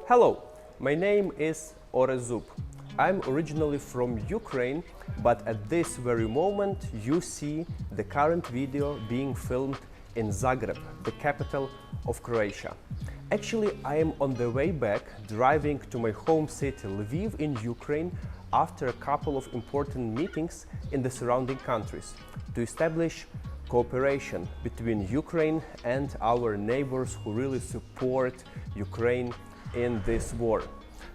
Hello, my name is Orest. I'm originally from Ukraine, but at this very moment you see the current video being filmed in Zagreb, the capital of Croatia. Actually, I am on the way back, driving to my home city Lviv in Ukraine after a couple of important meetings in the surrounding countries to establish cooperation between Ukraine and our neighbors who really support Ukraine in this war.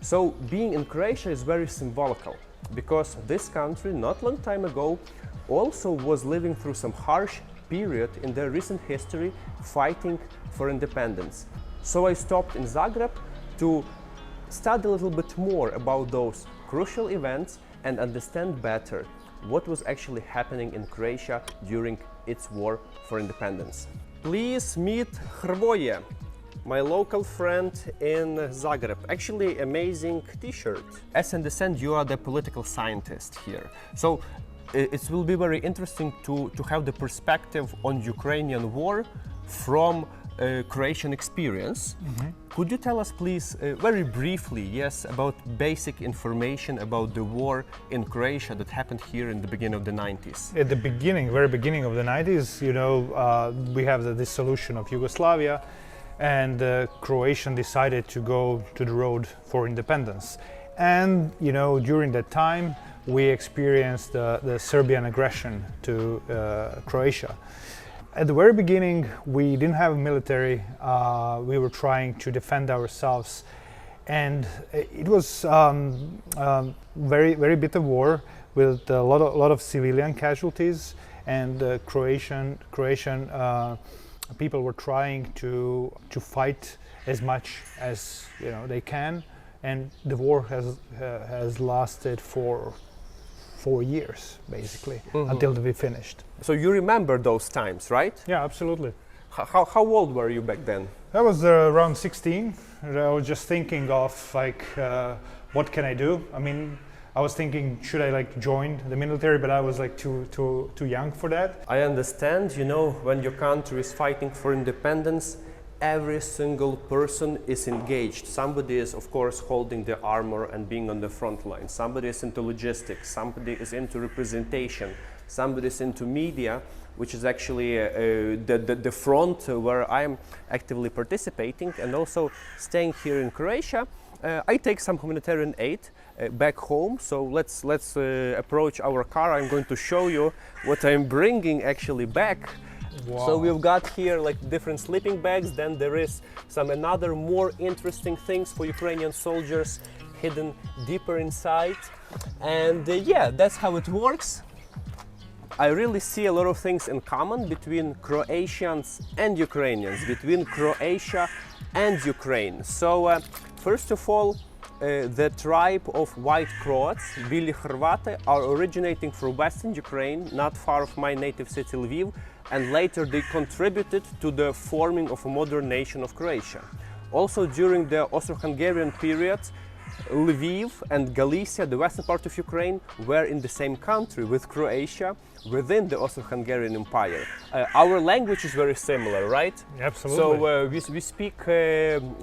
So being in Croatia is very symbolical, because this country not long time ago also was living through some harsh period in their recent history fighting for independence. So I stopped in Zagreb to study a little bit more about those crucial events and understand better what was actually happening in Croatia during its war for independence. Please meet Hrvoje, my local friend in Zagreb. Actually, amazing t-shirt. As I understand, you are the political scientist here. So it will be very interesting to have the perspective on Ukrainian war from Croatian experience. Could you tell us, please, very briefly, yes, about basic information about the war in Croatia that happened here in the beginning of the 90s? At the beginning, very beginning of the 90s, we have the dissolution of Yugoslavia, and Croatian decided to go to the road for independence. And during that time, we experienced the Serbian aggression to Croatia. At the very beginning, we didn't have a military. We were trying to defend ourselves, and it was very bitter war with a lot of civilian casualties. And Croatian people were trying to fight as much as they can, and the war has lasted for 4 years, basically, until we finished. So you remember those times, right? Yeah, absolutely. How old were you back then? I was around 16. I was just thinking of what can I do? I mean, I was thinking, should I join the military? But I was too young for that. I understand, when your country is fighting for independence, every single person is engaged. Somebody is, of course, holding the armor and being on the front line. Somebody is into logistics. Somebody is into representation. Somebody is into media, which is actually the front where I am actively participating, and also staying here in Croatia. I take some humanitarian aid back home, so let's approach our car. I'm going to show you what I'm bringing actually back. Wow. So we've got here different sleeping bags, then there is some another more interesting things for Ukrainian soldiers hidden deeper inside. And yeah, that's how it works. I really see a lot of things in common between Croatians and Ukrainians, between Croatia and Ukraine. So first of all, the tribe of white Croats, Bili Hrvate, are originating from western Ukraine, not far from my native city Lviv, and later they contributed to the forming of a modern nation of Croatia. Also during the Austro-Hungarian period, Lviv and Galicia, the western part of Ukraine, were in the same country with Croatia within the Austro-Hungarian Empire. Our language is very similar, right? Absolutely. So we speak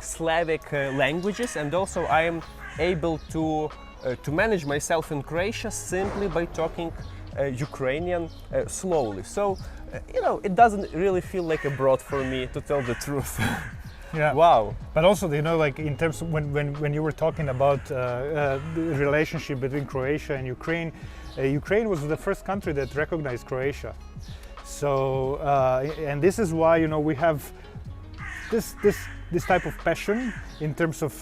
Slavic languages, and also I am able to manage myself in Croatia simply by talking Ukrainian slowly. So, it doesn't really feel like abroad for me, to tell the truth. Yeah. Wow. But also, in terms of when you were talking about the relationship between Croatia and Ukraine, Ukraine was the first country that recognized Croatia. So, and this is why we have this type of passion in terms of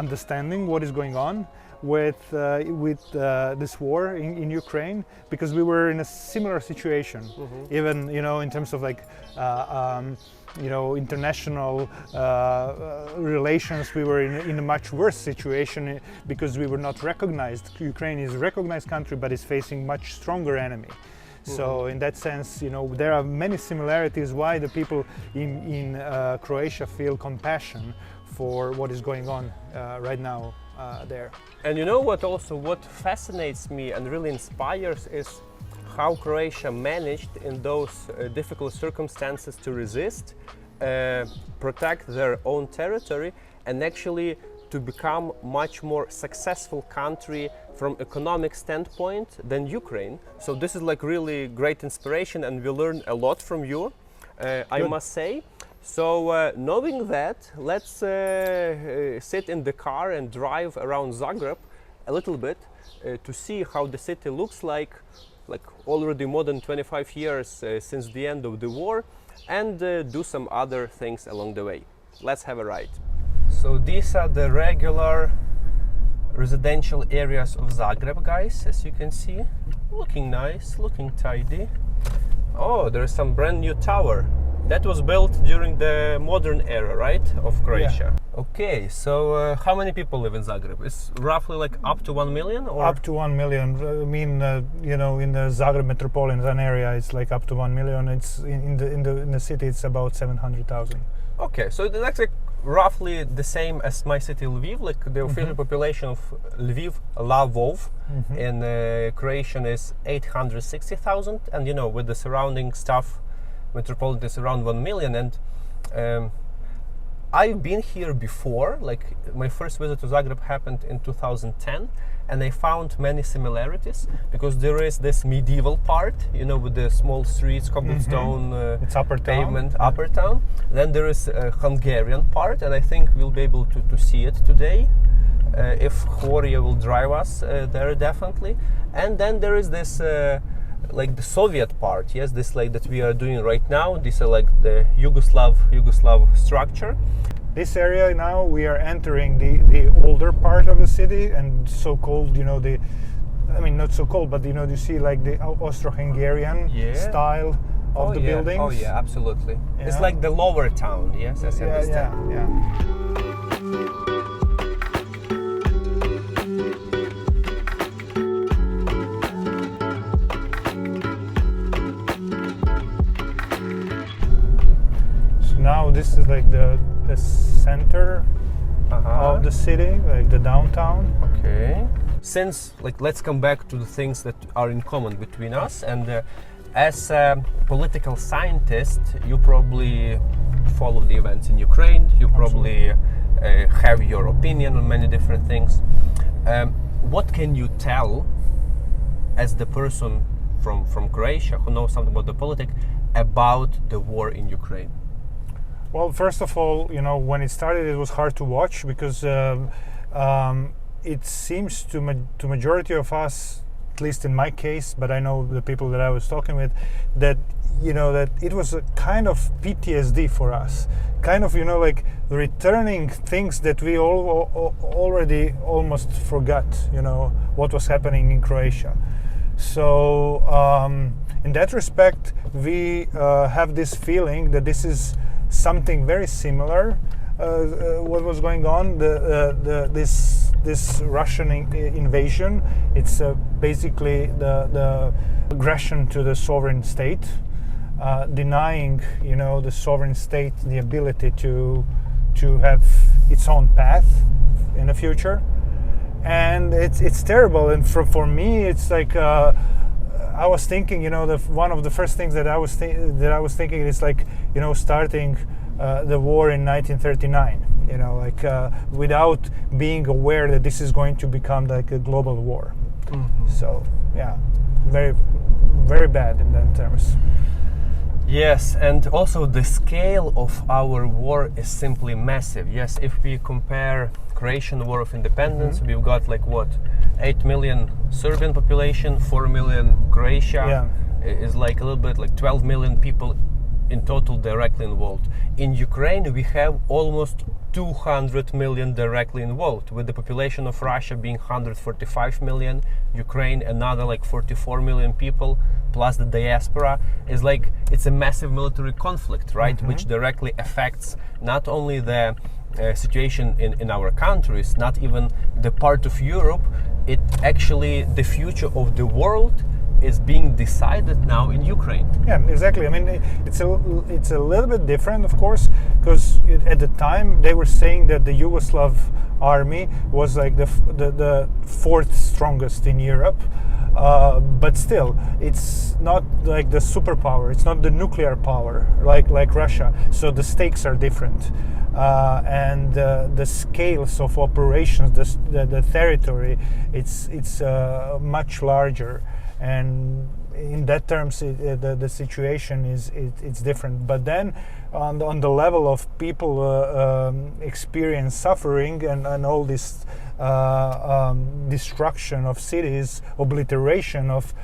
understanding what is going on with this war in Ukraine, because we were in a similar situation. Even in terms of international relations, we were in a much worse situation because we were not recognized. Ukraine is a recognized country, but is facing much stronger enemy. So in that sense, there are many similarities why the people in Croatia feel compassion for what is going on right now there. And what fascinates me and really inspires is how Croatia managed in those difficult circumstances to resist, protect their own territory, and actually to become much more successful country from economic standpoint than Ukraine. So this is like really great inspiration, and we learn a lot from you, I must say. So knowing that, let's sit in the car and drive around Zagreb a little bit to see how the city looks like already more than 25 years since the end of the war, and do some other things along the way. Let's have a ride. So these are the regular residential areas of Zagreb, guys, as you can see. Looking nice, looking tidy. Oh, there's some brand new tower. That was built during the modern era, right, of Croatia? Yeah. Okay, so how many people live in Zagreb? It's roughly like up to 1 million? Or? Up to 1 million. I mean, you know, in the Zagreb metropolitan area, it's like up to 1 million. It's in the city, it's about 700,000. Okay, so that's like roughly the same as my city Lviv. Like the official population of Lviv, Lvov, in Croatian is 860,000, and you know, with the surrounding stuff, metropolitan is around 1 million. And I've been here before. Like my first visit to Zagreb happened in 2010, and I found many similarities because there is this medieval part, you know, with the small streets, cobblestone, it's upper pavement, upper town. Then there is a Hungarian part, and I think we'll be able to see it today if Horia will drive us there, definitely. And then there is this like the Soviet part, yes, this like that we are doing right now. These are like the Yugoslav structure. This area now we are entering the older part of the city, and so-called, you know, I mean not so cold, but you know, you see like the Austro-Hungarian style of the buildings. Oh yeah, absolutely. Yeah. It's like the lower town, yes, as I understand. Yeah. Now this is like the center of the city, like the downtown. Okay. Since, like, let's come back to the things that are in common between us. And as a political scientist, you probably follow the events in Ukraine. You probably have your opinion on many different things. What can you tell as the person from Croatia who knows something about the politics about the war in Ukraine? Well, first of all, you know, when it started, it was hard to watch because it seems to majority of us, at least in my case, but I know the people that I was talking with, that, you know, that it was a kind of PTSD for us, kind of, you know, like returning things that we already almost forgot, you know, what was happening in Croatia. So in that respect, we have this feeling that this is something very similar. What was going on? This Russian invasion. It's basically the aggression to the sovereign state, denying, you know, the sovereign state the ability to have its own path in the future, and it's terrible. And for me, it's like. I was thinking, you know, one of the first things that I was thinking is like, you know, starting the war in 1939, you know, like without being aware that this is going to become like a global war. So yeah, very, very bad in that terms. Yes, and also the scale of our war is simply massive. Yes, if we compare Croatian War of Independence, we've got like what, 8 million Serbian population, 4 million Croatia, is like a little bit like 12 million people in total directly involved. In Ukraine, we have almost 200 million directly involved, with the population of Russia being 145 million, Ukraine another like 44 million people, plus the diaspora. Is like, it's a massive military conflict, right? Which directly affects not only the situation in our countries, not even the part of Europe, it actually, the future of the world is being decided now in Ukraine. Yeah, exactly. I mean, it's a little bit different, of course, because at the time they were saying that the Yugoslav army was like the fourth strongest in Europe, but still, it's not like the superpower. It's not the nuclear power like Russia. So the stakes are different. and the scales of operations, the territory, it's much larger, and in that terms the situation it's different. But then on the level of people experience suffering and all this destruction of cities, obliteration of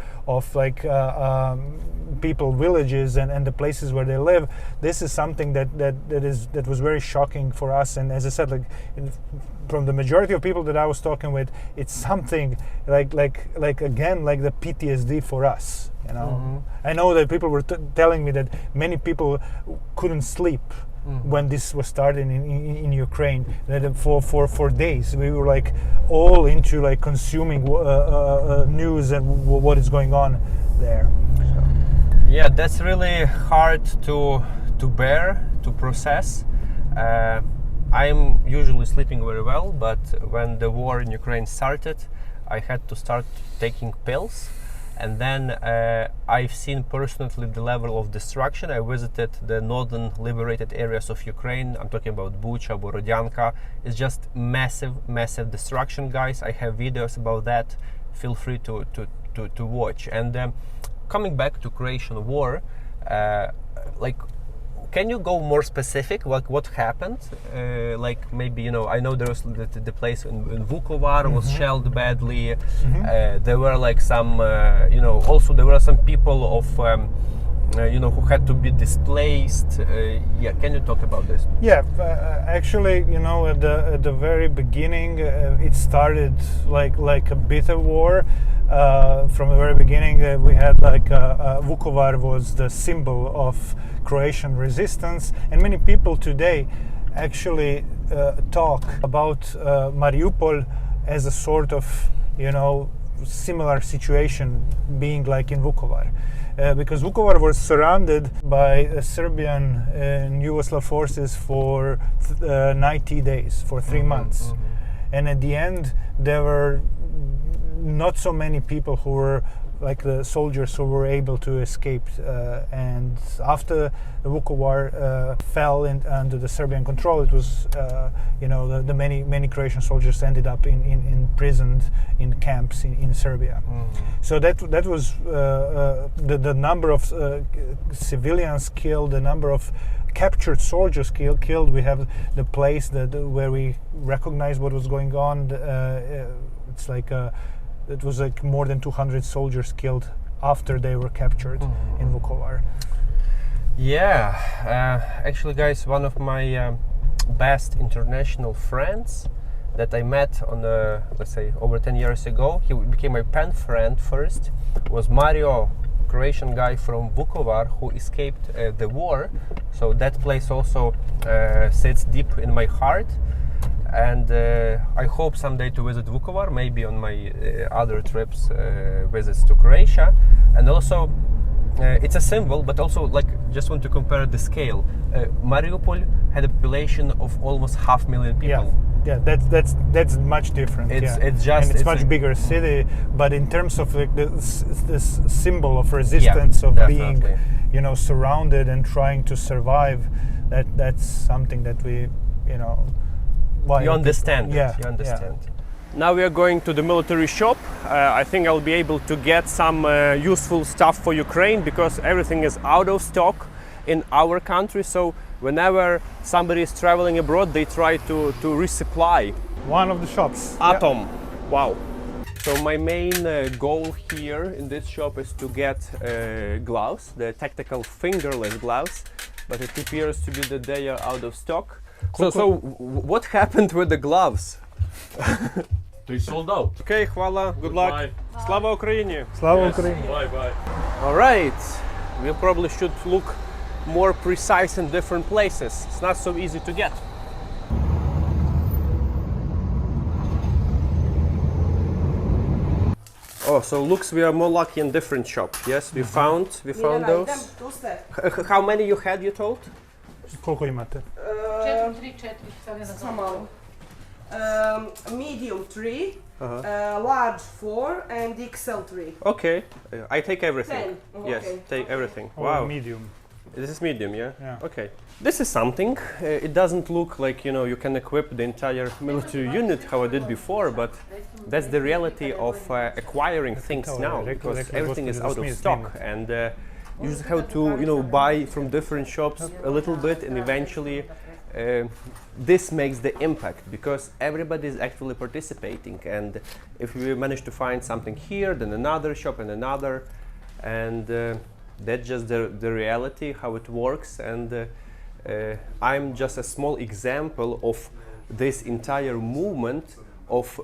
people, villages, and the places where they live. This is something that was very shocking for us. And as I said, from the majority of people that I was talking with, it's something like the PTSD for us. You know, I know that people were telling me that many people couldn't sleep when this was starting in Ukraine. That for days we were like all into like consuming news and what is going on there. Yeah, that's really hard to bear, to process. I'm usually sleeping very well, but when the war in Ukraine started, I had to start taking pills. And then I've seen personally the level of destruction. I visited the northern liberated areas of Ukraine. I'm talking about Bucha, Borodyanka. It's just massive destruction, guys. I have videos about that. Feel free to watch. And coming back to Croatian war, can you go more specific? Like what happened? Like maybe, you know, I know there was the place in Vukovar was shelled badly. There were like some, also there were some people of, who had to be displaced. Yeah, can you talk about this? Yeah, actually, you know, at the very beginning, it started like a bitter war. From the very beginning, we had Vukovar was the symbol of Croatian resistance, and many people today actually talk about Mariupol as a sort of, you know, similar situation being like in Vukovar. Because Vukovar was surrounded by Serbian and Yugoslav forces for 90 days, for 3 months. And at the end, there were not so many people who were like the soldiers who were able to escape. And after Vukovar fell under the Serbian control, it was, the many Croatian soldiers ended up imprisoned in camps in Serbia. So that was the number of civilians killed, the number of captured soldiers killed. We have the place where we recognize what was going on. It's like it was like more than 200 soldiers killed after they were captured in Vukovar. Yeah, actually, guys, one of my best international friends that I met on let's say over 10 years ago, he became my pen friend first, was Mario, Croatian guy from Vukovar who escaped the war. So that place also sits deep in my heart. And I hope someday to visit Vukovar, maybe on my other trips, visits to Croatia. And also, it's a symbol, but also, like, just want to compare the scale. Mariupol had a population of almost 500,000 people. Yeah, that's much different. It's much bigger city, but in terms of like this symbol of resistance, of definitely being, you know, surrounded and trying to survive, that's something that we, you know. You understand. Yeah, you understand. Yeah. Now we are going to the military shop. I think I'll be able to get some useful stuff for Ukraine because everything is out of stock in our country. So whenever somebody is traveling abroad, they try to resupply. One of the shops. Atom. Yeah. Wow. So my main goal here in this shop is to get gloves, the tactical fingerless gloves, but it appears to be that they are out of stock. So what happened with the gloves? They sold out. Okay, hvala, good luck. Bye. Slava Ukraini. Slava Ukraini. Bye. All right, we probably should look more precise in different places. It's not so easy to get. Oh, so looks we are more lucky in different shop. Yes, we found those. How many you had, you told? Koliko imate? 4, samo malo. Medium 3, large 4, and XL 3. Okay, I take everything. 10. Yes, Okay. take everything. Or Wow, medium. This is medium, yeah? Yeah. Okay. This is something. It doesn't look like, you know, you can equip the entire military unit how I did before, but that's the reality of acquiring things now, because everything is out of stock, and you just have to, you know, buy from different shops a little bit, and eventually this makes the impact, because everybody is actually participating, and if we manage to find something here, then another shop and another, and that's just the reality, how it works, and I'm just a small example of this entire movement of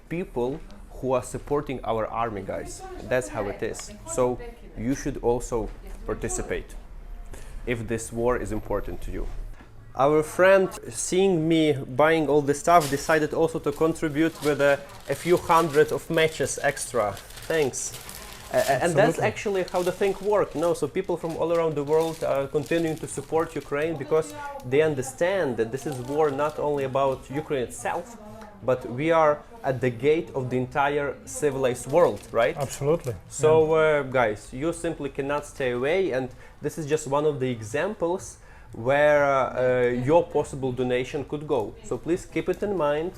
people who are supporting our army, guys. That's how it is. So you should also participate if this war is important to you. Our friend, seeing me buying all this stuff, decided also to contribute with a few hundred of matches extra. Thanks. And that's actually how the thing works, you know? So people from all around the world are continuing to support Ukraine because they understand that this is war not only about Ukraine itself, but we are at the gate of the entire civilized world, right? Absolutely. So guys, you simply cannot stay away, and this is just one of the examples where your possible donation could go. So please keep it in mind,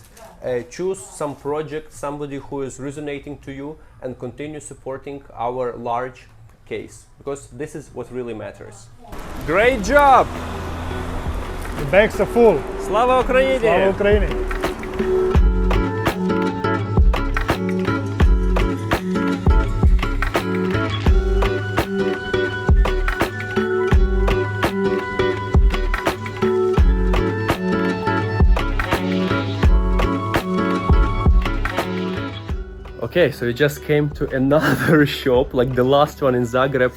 choose some project, somebody who is resonating to you, and continue supporting our large case, because this is what really matters. Great job! The bags are full. Slava Ukraini! Slava Ukraini! Okay, so we just came to another shop, like the last one in Zagreb,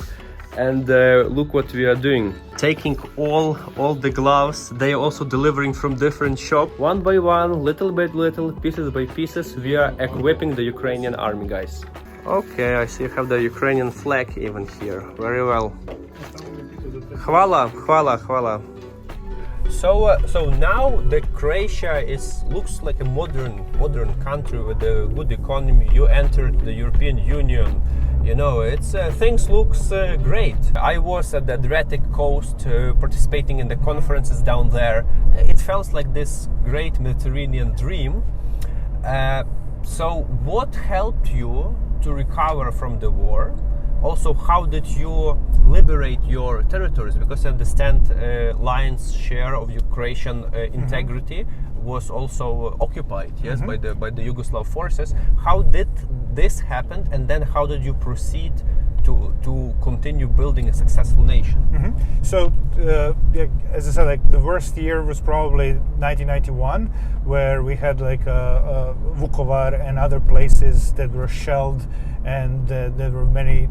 and look what we are doing. Taking all the gloves, they are also delivering from different shops. One by one, little by little, pieces by pieces, we are equipping the Ukrainian army, guys. Okay, I see you have the Ukrainian flag even here. Very well. Hvala, hvala, hvala. So now the Croatia looks like a modern country with a good economy. You entered the European Union, you know, it's things looks great. I was at the Adriatic coast participating in the conferences down there. It felt like this great Mediterranean dream. So what helped you to recover from the war? Also, how did you liberate your territories? Because I understand lion's share of your Croatian integrity was also occupied, yes, by the Yugoslav forces. How did this happen, and then how did you proceed to continue building a successful nation? So, as I said, like the worst year was probably 1991, where we had like Vukovar and other places that were shelled, and there were many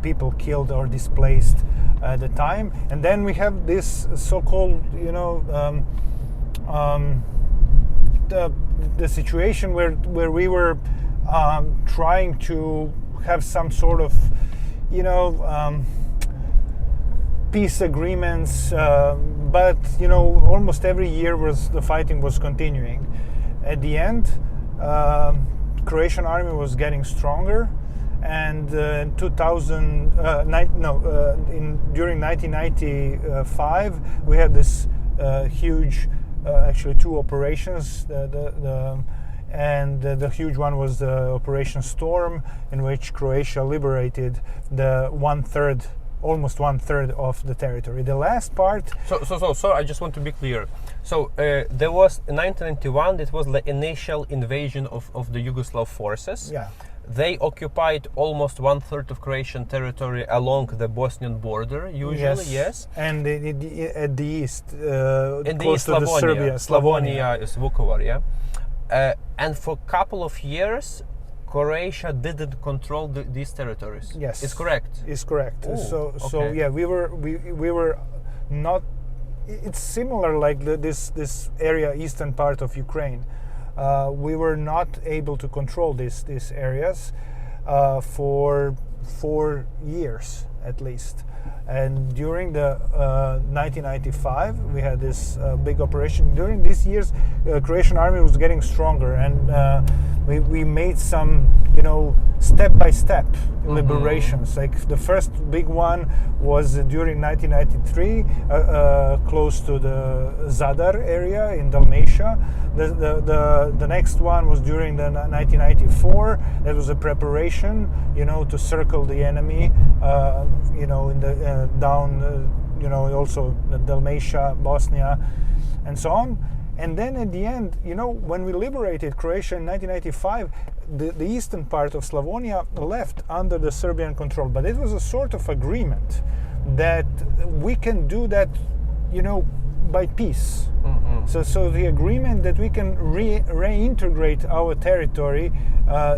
people killed or displaced at the time. And then we have this so-called, you know, the situation where we were trying to have some sort of, you know, peace agreements, but you know, almost every year the fighting was continuing. At the end, Croatian army was getting stronger, and in during 1995 we had this huge, actually two operations. The huge one was the Operation Storm, in which Croatia liberated the almost one third of the territory. The last part. So I just want to be clear. So there was in 1991. It was the initial invasion of the Yugoslav forces. Yeah. They occupied almost one third of Croatian territory along the Bosnian border. Usually, yes. And at the east, in the close east, to the Serbia, Slavonia is Vukovar, yeah. And for a couple of years, Croatia didn't control these territories. Yes, it's correct. It's correct. Ooh, So yeah, we were not. It's similar like this area, eastern part of Ukraine. We were not able to control these areas for 4 years at least. And during the 1995, we had this big operation. During these years, Croatian army was getting stronger, and we made some, step-by-step liberations. Like the first big one was during 1993, close to the Zadar area in Dalmatia. The next one was during the 1994. That was a preparation, to circle the enemy, in the down, also the Dalmatia, Bosnia, and so on. And then at the end, when we liberated Croatia in 1995, the eastern part of Slavonia left under the Serbian control. But it was a sort of agreement that we can do that, by peace. Mm-hmm. So the agreement that we can reintegrate our territory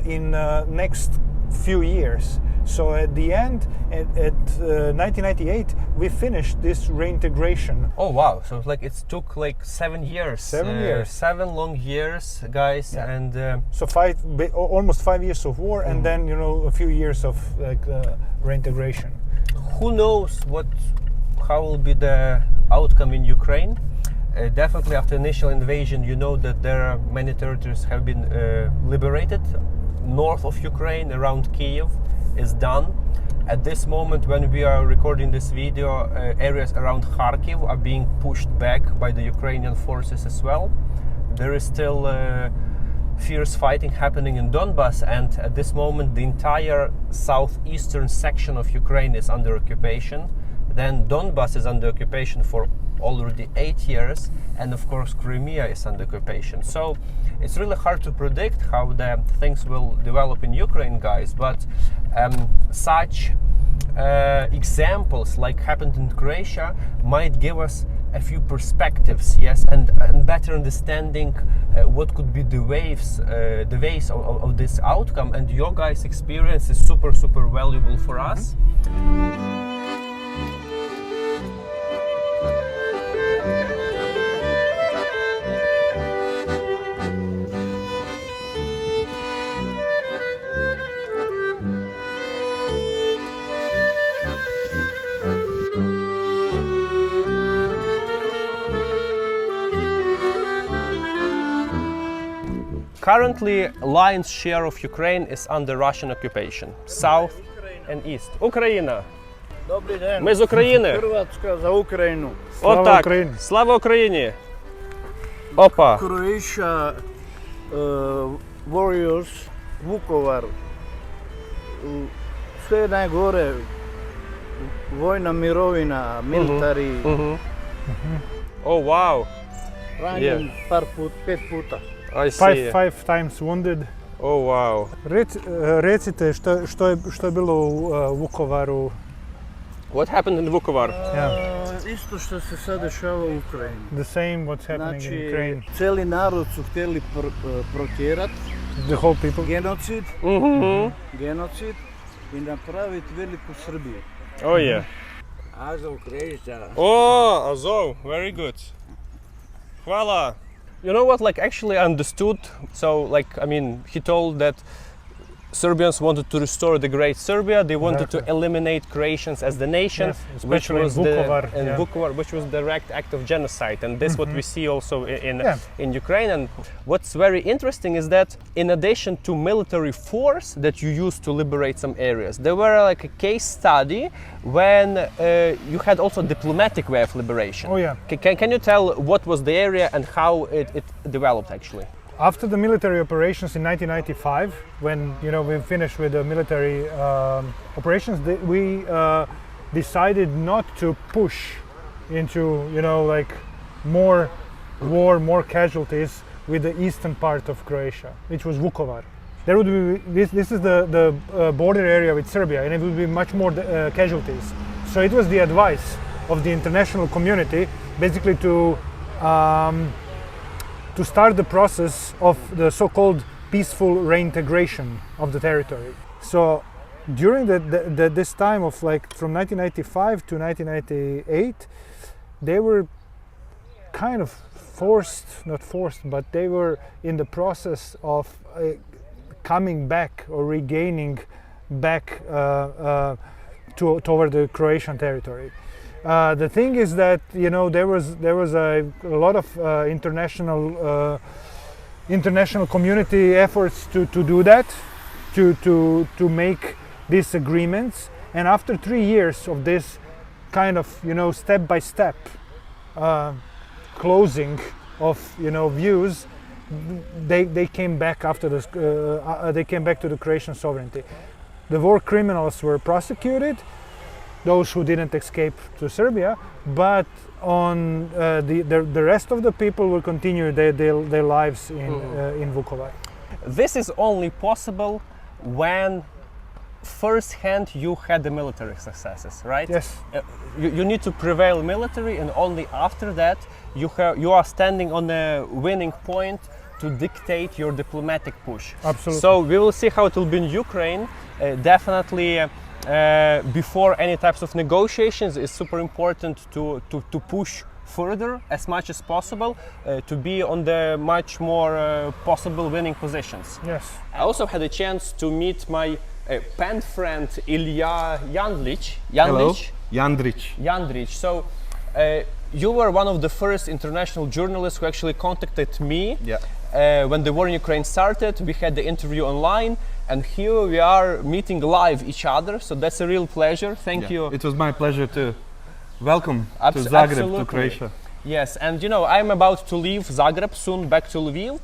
in next few years. So at the end, at 1998, we finished this reintegration. Oh wow! So it took 7 years. 7 years. 7 long years, guys, yeah. And so almost 5 years of war, and then a few years of reintegration. Who knows how will be the outcome in Ukraine? Definitely after initial invasion, that there are many territories have been liberated. North of Ukraine, around Kiev, is done. At this moment when we are recording this video, areas around Kharkiv are being pushed back by the Ukrainian forces as well. There is still fierce fighting happening in Donbas, and at this moment the entire southeastern section of Ukraine is under occupation. Then Donbas is under occupation for already 8 years, and of course Crimea is under occupation. So it's really hard to predict how the things will develop in Ukraine, guys, but such examples like happened in Croatia might give us a few perspectives, yes, and better understanding what could be the ways of this outcome. And your guys' experience is super valuable for us. Currently, lion's share of Ukraine is under Russian occupation, south and east. Україна! Добрий день. Ми з України! Hrvatska za Ukrajinu. Отак! Україні! Слава Україні! Опа! Croatia warriors, Vukovar. Sve najgore, vojna mirovina, military. Oh wow! Ranjen pet puta. I see. Five times wounded. Oh wow! Recite što je bilo u Vukovaru. What happened in Vukovar? Isto što se sad dešava u Ukrajini. The same what's happening in Ukraine. Cijeli narod su htjeli protjerat. The whole people. Genocid. Genocid i napraviti veliku Srbiju. Oh yeah. Azov, Croatia. Oh, Azov, very good. Hvala. You know what, actually I understood, so he told that Serbians wanted to restore the great Serbia. They wanted to eliminate Croatians as the nation, yes, which was Vukovar, which was the direct act of genocide. And this what we see also in Ukraine. And what's very interesting is that in addition to military force that you used to liberate some areas, there were a case study when you had also diplomatic way of liberation. Oh yeah. Can you tell what was the area and how it developed actually? After the military operations in 1995, when we finished with the military operations, we decided not to push into more war, more casualties with the eastern part of Croatia, which was Vukovar. There would be this is the border area with Serbia, and it would be much more casualties. So it was the advice of the international community, basically to start the process of the so-called peaceful reintegration of the territory. So during this time of from 1995 to 1998, they were kind of not forced, but they were in the process of coming back or regaining back toward the Croatian territory. The thing is that there was a lot of international international community efforts to do that, to make these agreements. And after 3 years of this kind of, step by step closing of, views, they came back after this. They came back to the Croatian sovereignty. The war criminals were prosecuted, those who didn't escape to Serbia, but on the rest of the people will continue their lives in Vukovar. This is only possible when firsthand you had the military successes, right? Yes. You need to prevail military, and only after that you are standing on a winning point to dictate your diplomatic push. Absolutely. So we will see how it will be in Ukraine. Definitely before any types of negotiations, it's super important to push further as much as possible, to be on the much more possible winning positions. Yes. I also had a chance to meet my pen friend Ilya Jandrić. Hello. Jandrić. So you were one of the first international journalists who actually contacted me. Yeah. When the war in Ukraine started. We had the interview online, and here we are meeting live each other. So that's a real pleasure. Thank you. It was my pleasure too. Welcome to Zagreb, absolutely. to Croatia. Yes, and I'm about to leave Zagreb soon, back to Lviv.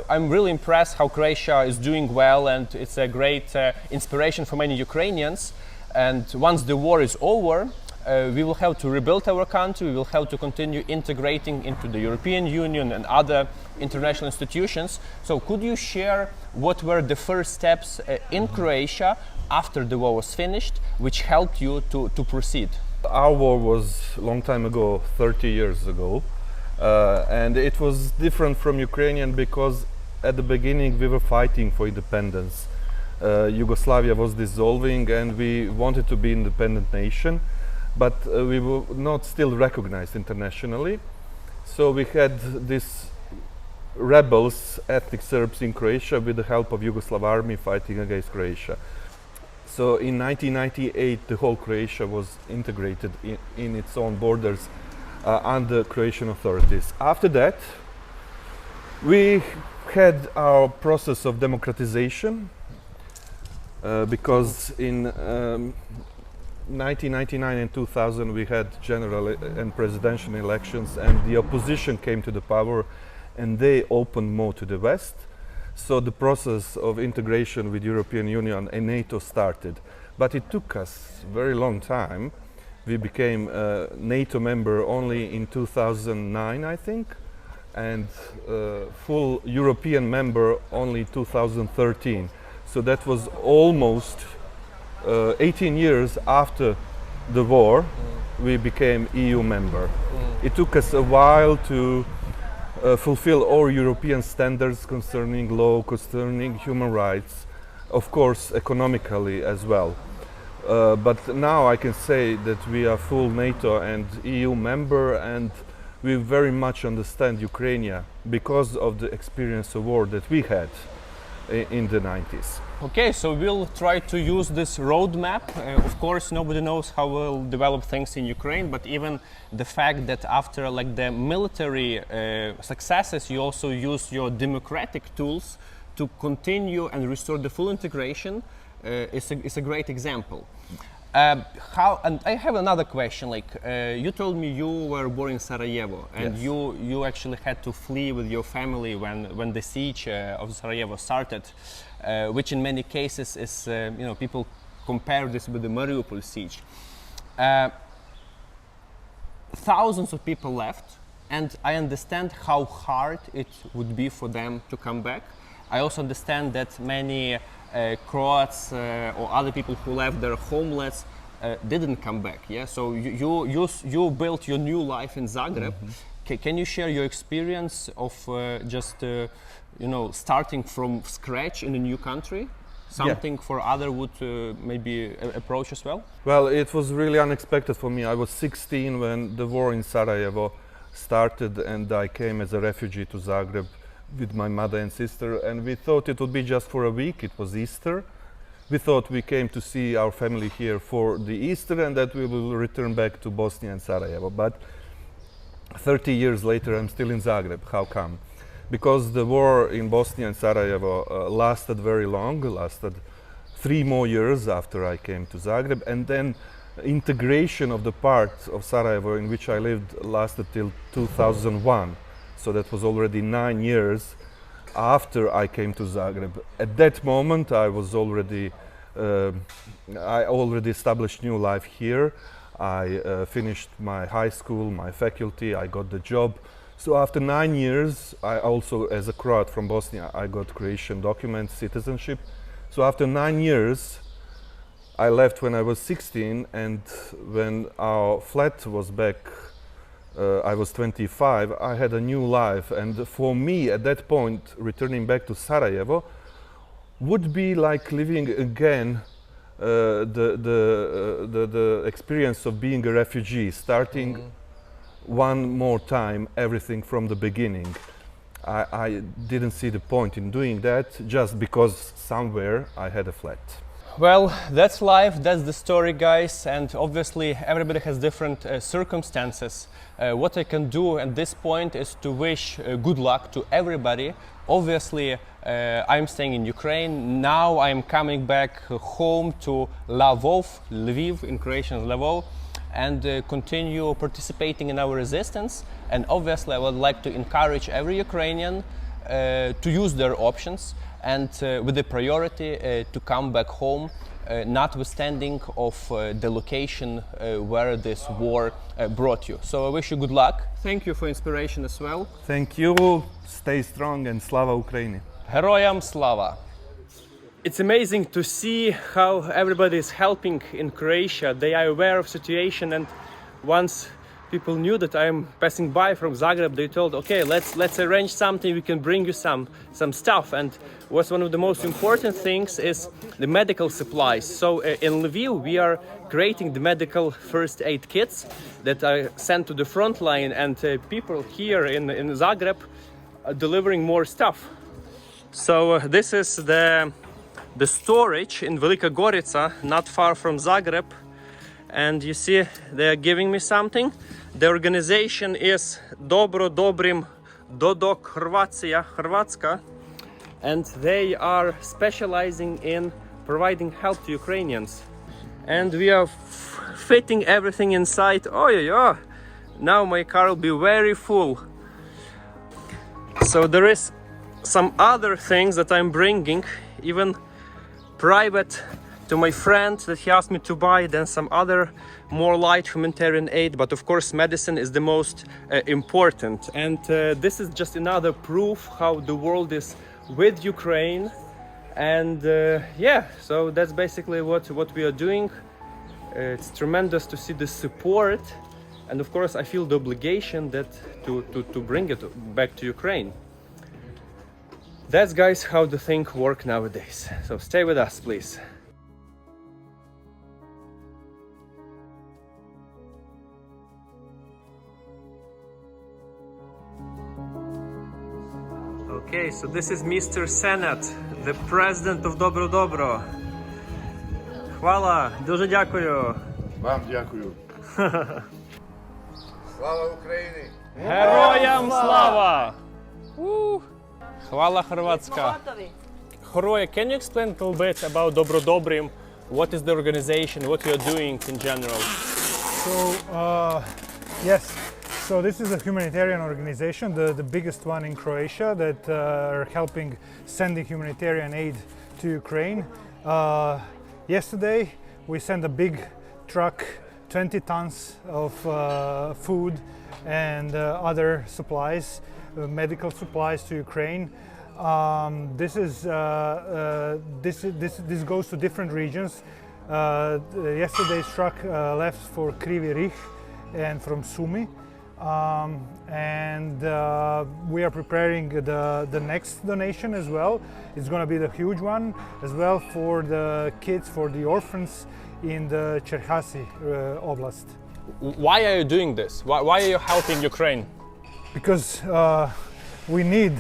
I'm really impressed how Croatia is doing well, and it's a great inspiration for many Ukrainians. And once the war is over, we will have to rebuild our country. We will have to continue integrating into the European Union and other international institutions. So could you share what were the first steps in Croatia after the war was finished, which helped you to proceed? Our war was a long time ago, 30 years ago. And it was different from Ukrainian because at the beginning we were fighting for independence. Yugoslavia was dissolving and we wanted to be an independent nation, but we were not still recognized internationally. So we had these rebels, ethnic Serbs in Croatia, with the help of Yugoslav army fighting against Croatia. So in 1998 the whole Croatia was integrated in its own borders under Croatian authorities. After that we had our process of democratization because in 1999 and 2000 we had general and presidential elections, and the opposition came to the power and they opened more to the West. So the process of integration with European Union and NATO started. But it took us a very long time. We became a NATO member only in 2009, I think, and full European member only 2013. So that was almost 18 years after the war, we became EU member. It took us a while to fulfill all European standards concerning law, concerning human rights, of course economically as well. But now I can say that we are full NATO and EU member, and we very much understand Ukraine because of the experience of war that we had in the 90s. Okay, so we'll try to use this roadmap. Of course, nobody knows how we'll develop things in Ukraine, but even the fact that after the military successes, you also use your democratic tools to continue and restore the full integration is a great example. And I have another question. You told me you were born in Sarajevo, and Yes. you actually had to flee with your family when the siege of Sarajevo started, which in many cases is people compare this with the Mariupol siege. Thousands of people left, and I understand how hard it would be for them to come back. I also understand that many Croats or other people who left their homelands didn't come back. Yeah, so you built your new life in Zagreb. Can you share your experience of starting from scratch in a new country? Something for other would maybe approach as well? Well, it was really unexpected for me. I was 16 when the war in Sarajevo started, and I came as a refugee to Zagreb with my mother and sister, and we thought it would be just for a week. It was Easter. We thought we came to see our family here for the Easter and that we will return back to Bosnia and Sarajevo. But 30 years later I'm still in Zagreb. How come? because the war in Bosnia and Sarajevo lasted very long, lasted 3 more years after I came to Zagreb, and then integration of the part of Sarajevo in which I lived lasted till 2001. So that was already 9 years after I came to Zagreb. At that moment I already established new life here. I finished my high school, my faculty, I got the job. So after 9 years, I also, as a Croat from Bosnia, I got Croatian documents, citizenship. So after 9 years, I left when I was 16, and when our flat was back, I was 25, I had a new life. And for me, at that point, returning back to Sarajevo would be like living again the experience of being a refugee, starting one more time everything from the beginning. I didn't see the point in doing that just because somewhere I had a flat. Well, that's life, that's the story, guys, and obviously everybody has different circumstances. What I can do at this point is to wish good luck to everybody. Obviously, I'm staying in Ukraine. Now I'm coming back home to Lviv, in Croatian Lvov, and continue participating in our resistance. And obviously I would like to encourage every Ukrainian to use their options, and with the priority to come back home, notwithstanding of the location where this war brought you. So I wish you good luck. Thank you for inspiration as well. Thank you, stay strong, and Slava Ukraini. Heroyam Slava. It's amazing to see how everybody is helping in Croatia. They are aware of situation, and once people knew that I am passing by from Zagreb, they told, okay, let's arrange something, we can bring you some stuff. And what's one of the most important things is the medical supplies. So in Lviv we are creating the medical first aid kits that are sent to the front line, and people here in Zagreb are delivering more stuff. So this is the storage in Velika Gorica, not far from Zagreb, and you see they are giving me something. The organization is Dobro Dobrim Dodok Hrvatska, and they are specializing in providing help to Ukrainians. And we are fitting everything inside. Oh yeah, now my car will be very full. So there is some other things that I'm bringing, even private, to my friend that he asked me to buy, then some other more light humanitarian aid, but of course medicine is the most important. And this is just another proof how the world is with Ukraine. And yeah, so that's basically what we are doing. It's tremendous to see the support, and of course I feel the obligation that to bring it back to Ukraine. That's, guys, how the thing works nowadays. So stay with us, please. Okay, so this is Mr. Senat, the president of Dobro Dobro. Hvala, дуже дякую. Вам дякую. Слава Україні! Героям слава! Hvala Hrvatska. Horoje, can you explain a little bit about Dobro Dobrim? What is the organization, what you are doing in general? So, yes. So this is a humanitarian organization, the biggest one in Croatia, that are helping sending humanitarian aid to Ukraine. Yesterday we sent a big truck, 20 tons of food and other supplies, medical supplies to Ukraine. This goes to different regions. Yesterday's truck left for Krivi Rih and from Sumi. We are preparing the next donation as well. It's going to be the huge one as well for the kids, for the orphans in the Cherkasy Oblast. Why are you doing this? Why are you helping Ukraine? Because we need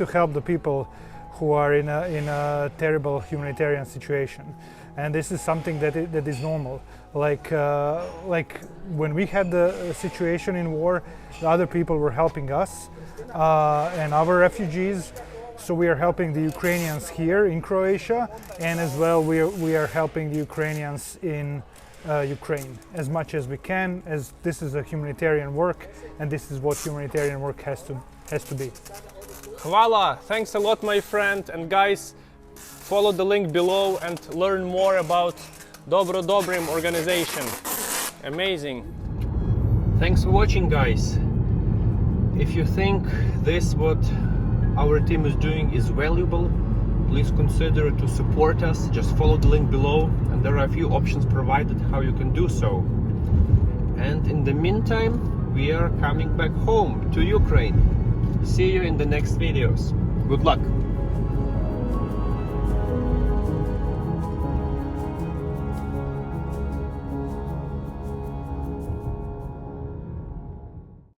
to help the people who are in a terrible humanitarian situation. and this is something that is normal. Like when we had the situation in war, the other people were helping us and our refugees. So we are helping the Ukrainians here in Croatia, and as well we are helping the Ukrainians in Ukraine as much as we can, as this is a humanitarian work, and this is what humanitarian work has to be. Hvala! Thanks a lot, my friend. And guys, follow the link below and learn more about Dobro Dobrim organization. Amazing. Thanks for watching, guys. If you think this what our team is doing is valuable, please consider to support us. Just follow the link below, and there are a few options provided how you can do so. And in the meantime, we are coming back home to Ukraine. See you in the next videos. Good luck!